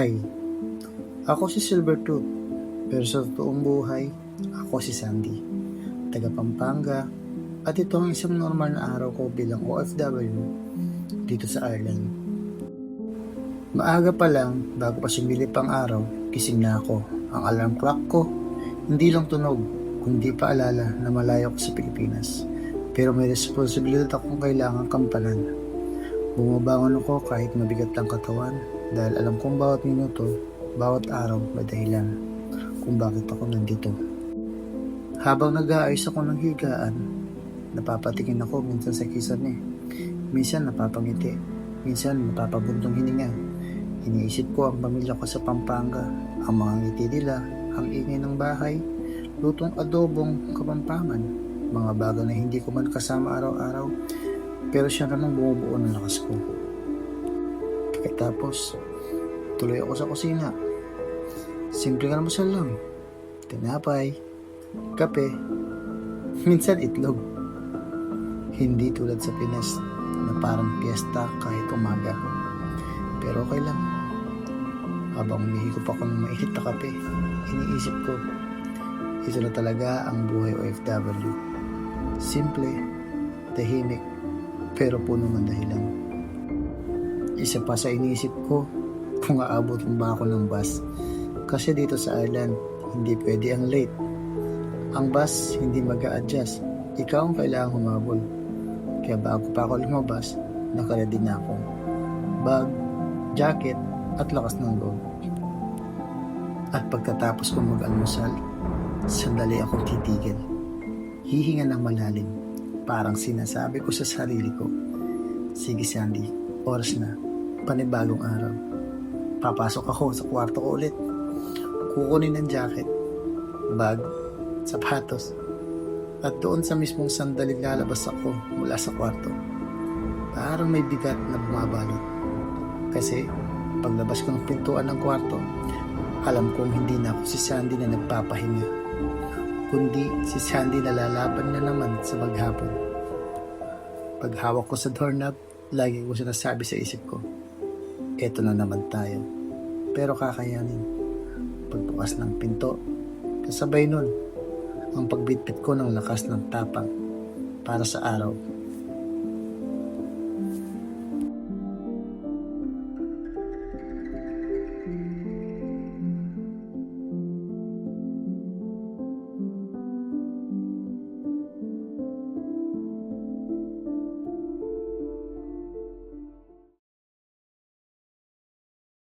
Hi, ako si Silvertooth, pero sa totoong buhay, ako si Sandy, taga Pampanga, at ito ang isang normal na araw ko bilang OFW dito sa Ireland. Maaga pa lang, bago pa sumilip ang araw, gising na ako. Ang alarm clock ko, hindi lang tunog, kundi paalala na malayo ako sa Pilipinas. Pero may responsibilidad akong kailangang kampanan. Bumabangon ako kahit mabigat ang katawan dahil alam kong bawat minuto, bawat araw may dahilan kung bakit ako nandito. Habang nag-aayos ako ng higaan, napapatingin ako minsan sa kisame. Minsan napapangiti, minsan napapabuntong hininga. Iniisip ko ang pamilya ko sa Pampanga, ang mga ngiti nila, ang ingay ng bahay, lutong adobong Kapampangan, mga bagay na hindi ko man kasama araw-araw, pero siya namang bumubuo ng lakas ko. Pagkatapos, tuloy ako sa kusina. Simple ka almusal lang. Tinapay, kape, minsan itlog. Hindi tulad sa Pinas na parang piyesta kahit umaga. Pero okay lang. Habang umihigop ako ng mainit na kape, iniisip ko, ito na talaga ang buhay OFW. Simple, tahimik, pero puno ng dahilan. Isa pa sa iniisip ko, kung aabotin ba ako ng bus. Kasi dito sa Ireland, hindi pwede ang late. Ang bus hindi mag-a-adjust. Ikaw ang kailangang humabol. Kaya bago pa ako lumabas, nakaready na ako. Bag, jacket, at lakas ng loob. At pagkatapos kong mag-almusal, sandali akong titigil. Hihinga ng malalim. Parang sinasabi ko sa sarili ko, sige Sandy, oras na, panibagong araw. Papasok ako sa kwarto ko ulit. Kukunin ng jacket, bag, sapatos, at doon sa mismong sandali lalabas ako mula sa kwarto. Parang may bigat na bumabalot. Kasi paglabas ko ng pintuan ng kwarto, alam kong hindi na ako si Sandy na nagpapahinga, kundi si Sandy na lalaban na naman sa maghapon. Paghawak ko sa doorknob, lagi ko sinasabi sa isip ko, eto na naman tayo. Pero kakayanin. Pagbukas ng pinto, kasabay nun, ang pagbitbit ko ng lakas ng tapang para sa araw